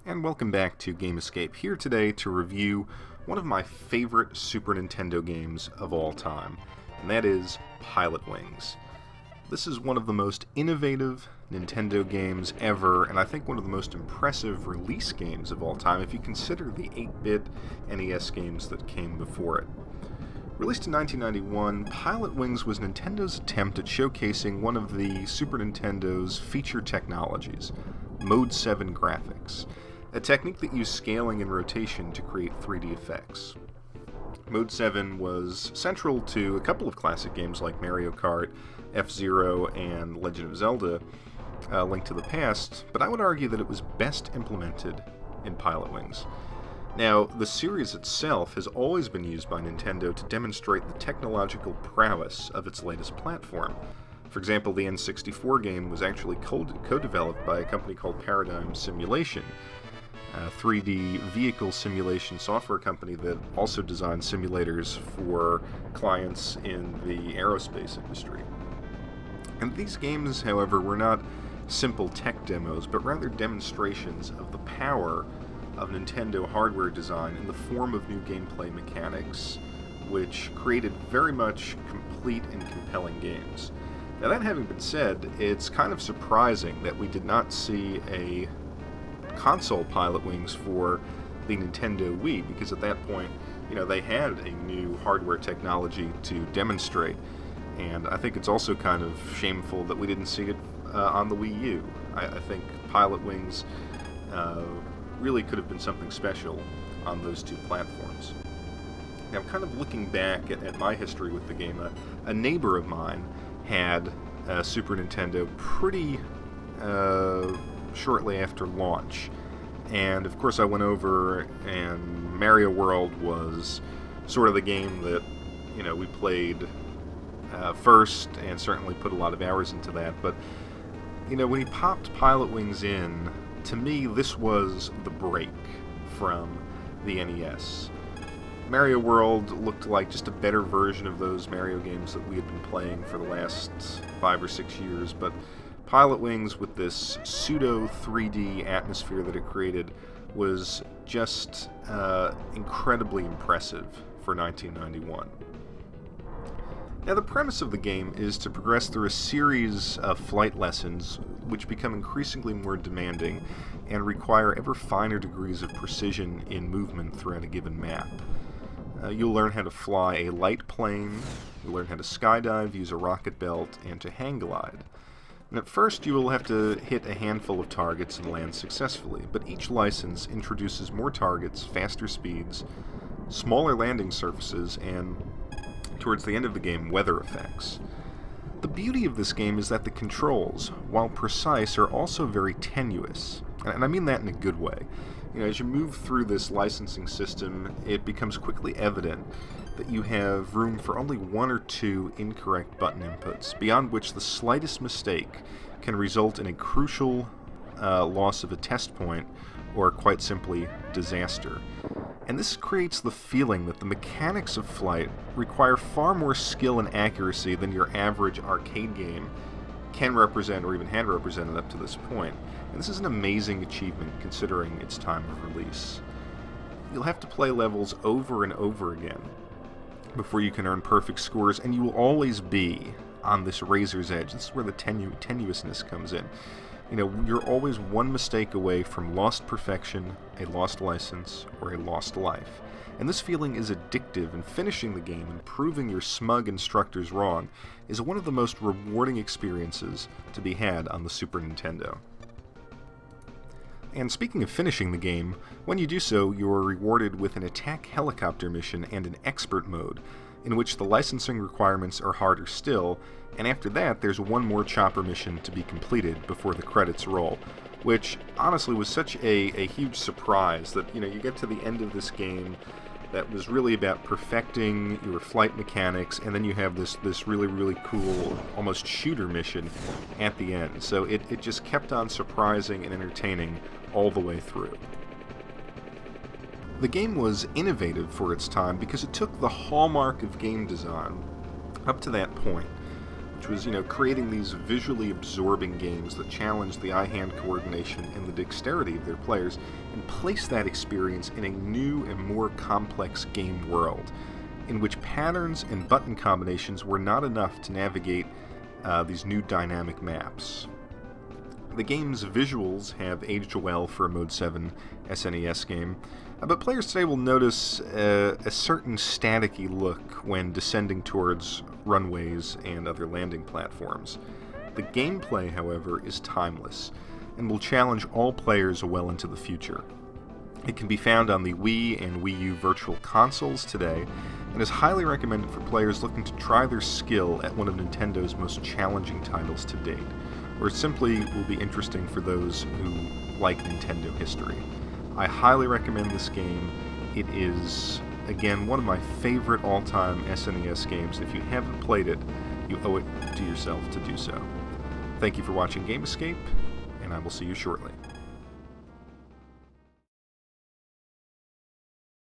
And welcome back to Game Escape, here today to review one of my favorite Super Nintendo games of all time, and that is Pilotwings. This is one of the most innovative Nintendo games ever, and I think one of the most impressive release games of all time if you consider the 8-bit NES games that came before it. Released in 1991, Pilotwings was Nintendo's attempt at showcasing one of the Super Nintendo's feature technologies, Mode 7 graphics, a technique that used scaling and rotation to create 3D effects. Mode 7 was central to a couple of classic games like Mario Kart, F-Zero, and Legend of Zelda, Link to the Past, but I would argue that it was best implemented in Pilotwings. Now, the series itself has always been used by Nintendo to demonstrate the technological prowess of its latest platform. For example, the N64 game was actually co-developed by a company called Paradigm Simulation, a 3D vehicle simulation software company that also designed simulators for clients in the aerospace industry. And these games, however, were not simple tech demos, but rather demonstrations of the power of Nintendo hardware design in the form of new gameplay mechanics, which created very much complete and compelling games. Now, that having been said, it's kind of surprising that we did not see a console Pilotwings for the Nintendo Wii, because at that point, they had a new hardware technology to demonstrate, and I think it's also kind of shameful that we didn't see it on the Wii U. I think Pilotwings really could have been something special on those two platforms. Now, kind of looking back at my history with the game, a neighbor of mine had a Super Nintendo pretty shortly after launch, and of course I went over, and Mario World was sort of the game that we played first, and certainly put a lot of hours into that. But when he popped Pilotwings in, to me this was the break from the NES. Mario World looked like just a better version of those Mario games that we had been playing for the last 5 or 6 years, but Pilotwings, with this pseudo 3D atmosphere that it created, was just incredibly impressive for 1991. Now, the premise of the game is to progress through a series of flight lessons which become increasingly more demanding and require ever finer degrees of precision in movement throughout a given map. You'll learn how to fly a light plane, you'll learn how to skydive, use a rocket belt, and to hang glide. And at first you will have to hit a handful of targets and land successfully, but each license introduces more targets, faster speeds, smaller landing surfaces, and towards the end of the game, weather effects. The beauty of this game is that the controls, while precise, are also very tenuous, and I mean that in a good way. As you move through this licensing system, it becomes quickly evident that you have room for only 1 or 2 incorrect button inputs, beyond which the slightest mistake can result in a crucial loss of a test point, or quite simply, disaster. And this creates the feeling that the mechanics of flight require far more skill and accuracy than your average arcade game can represent, or even had represented up to this point. And this is an amazing achievement considering its time of release. You'll have to play levels over and over again before you can earn perfect scores, and you will always be on this razor's edge. This is where the tenuousness comes in. You're always one mistake away from lost perfection, a lost license, or a lost life. And this feeling is addictive, and finishing the game and proving your smug instructors wrong is one of the most rewarding experiences to be had on the Super Nintendo. And speaking of finishing the game, when you do so, you are rewarded with an attack helicopter mission and an expert mode, in which the licensing requirements are harder still, and after that there's one more chopper mission to be completed before the credits roll, which honestly was such a huge surprise that you get to the end of this game that was really about perfecting your flight mechanics, and then you have this really, really cool, almost shooter mission at the end. So it just kept on surprising and entertaining all the way through. The game was innovative for its time because it took the hallmark of game design up to that point, which was, creating these visually absorbing games that challenged the eye-hand coordination and the dexterity of their players and placed that experience in a new and more complex game world, in which patterns and button combinations were not enough to navigate these new dynamic maps. The game's visuals have aged well for a Mode 7 SNES game, but players today will notice a certain staticky look when descending towards runways and other landing platforms. The gameplay, however, is timeless and will challenge all players well into the future. It can be found on the Wii and Wii U Virtual Consoles today, and is highly recommended for players looking to try their skill at one of Nintendo's most challenging titles to date, or simply will be interesting for those who like Nintendo history. I highly recommend this game. It is, again, one of my favorite all-time SNES games. If you haven't played it, you owe it to yourself to do so. Thank you for watching Game Escape, and I will see you shortly.